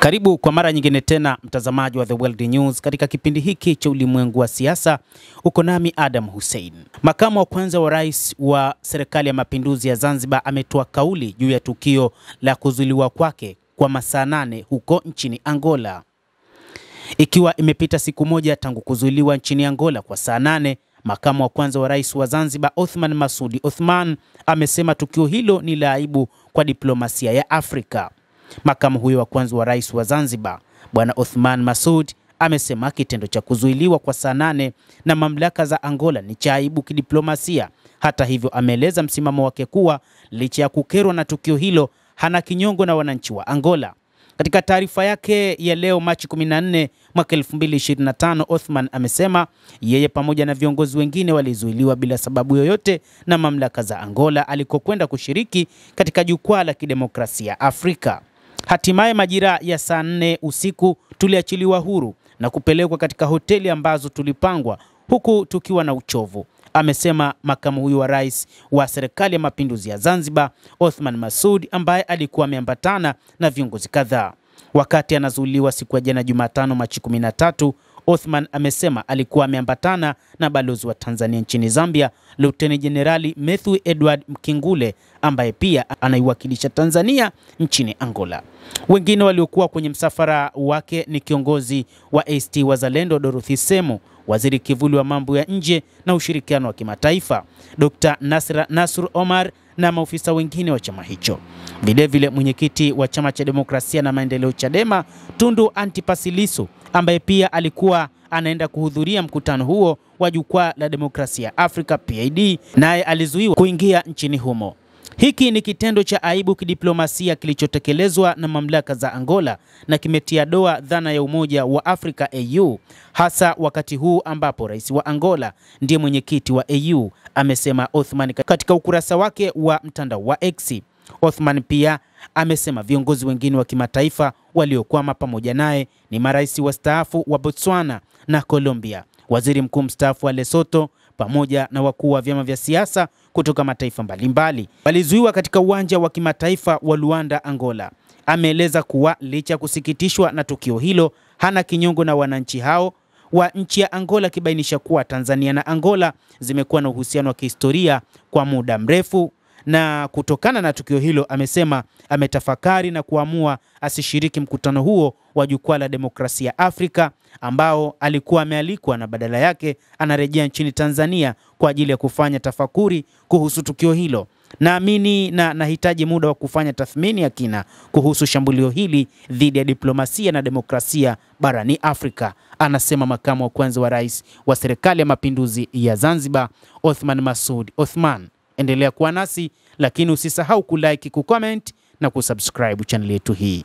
Karibu kwa mara nyingine tena mtazamaji wa The World News katika kipindi hiki cha ulimwengu wa siasa. Uko nami Adam Hussein. Makamu wa kwanza wa rais wa serikali ya mapinduzi ya Zanzibar ametoa kauli juu ya tukio la kuzuiliwa kwake kwa masaa 8 huko nchini Angola. Ikiwa imepita siku moja tangu kuzuiliwa nchini Angola kwa saa 8, makamu wa kwanza wa rais wa Zanzibar Othman Masoud Othman amesema tukio hilo ni la aibu kwa diplomasia ya Afrika. Makamu huyo wa kwanza wa rais wa Zanzibar, Bwana Othman Masoud, amesema kitendo cha kuzuiliwa kwa saa 8 na mamlaka za Angola ni cha aibu kidiplomasia. Hata hivyo, ameeleza msimamo wake kuwa licha ya kukerwa na tukio hilo, hana kinyongo na wananchi wa Angola. Katika taarifa yake ya leo Machi 14 mwaka 2025, Othman amesema yeye pamoja na viongozi wengine walizuiliwa bila sababu yoyote na mamlaka za Angola alikokwenda kushiriki katika jukwaa la kidemokrasia Afrika. Hatimaye majira ya saa 4 usiku tuliachiliwa huru na kupelekwa katika hoteli ambazo tulipangwa huku tukiwa na uchovu, amesema makamu huyu wa rais wa serikali ya mapinduzi ya Zanzibar Othman Masoud, ambaye alikuwa ameambatana na viongozi kadhaa. Wakati anazuiliwa siku ya jana Jumatano Machi 13, Othman amesema alikuwa ameambatana na balozi wa Tanzania nchini Zambia Luteni Jenerali Mathew Edward Mkingule, ambaye pia anaiwakilisha Tanzania nchini Angola. Wengine waliokuwa kwenye msafara wake ni kiongozi wa ACT Wazalendo Dorothy Semu, waziri kivuli wa mambo ya nje na ushirikiano wa kimataifa Dr. Nasr Omar na maofisa wengine wa chama hicho. Vilevile mwenyekiti wa chama cha demokrasia na maendeleo Chadema Tundu Antipas Lissu, ambaye pia alikuwa anaenda kuhudhuria mkutano huo wa jukwaa la demokrasia Afrika PID, naye alizuiwa kuingia nchini humo. Hiki ni kitendo cha aibu kidiplomasia kilichotekelezwa na mamlaka za Angola na kimetia doa dhana ya Umoja wa Afrika AU, hasa wakati huu ambapo rais wa Angola ndiye mwenyekiti wa AU, amesema Othman katika ukurasa wake wa mtandao wa X. Othman pia amesema viongozi wengine wa kimataifa waliokwama pamoja naye ni marais wastaafu wa Botswana na Colombia, waziri mkuu mstaafu wa Lesotho, pamoja na wakuu wa vyama vya siasa kutoka mataifa mbalimbali. Walizuiwa katika uwanja wa kimataifa wa Luanda, Angola. Ameeleza kuwa licha ya kusikitishwa na tukio hilo, hana kinyongo na wananchi hao wa nchi ya Angola, kibainisha kuwa Tanzania na Angola zimekuwa na uhusiano wa kihistoria kwa muda mrefu, na kutokana na tukio hilo amesema ametafakari na kuamua asishiriki mkutano huo wa jukwaa la demokrasia Afrika ambao alikuwa amealikwa, na badala yake anarejea nchini Tanzania kwa ajili ya kufanya tafakuri kuhusu tukio hilo. Naamini na nahitaji muda wa kufanya tathmini ya kina kuhusu shambulio hili dhidi ya diplomasia na demokrasia barani Afrika, anasema makamu wa kwanza wa rais wa serikali ya mapinduzi ya Zanzibar Othman Masoud Othman. Endelea kuwa nasi, lakini usisahau kulike, kucomment na kusubscribe channel yetu hii.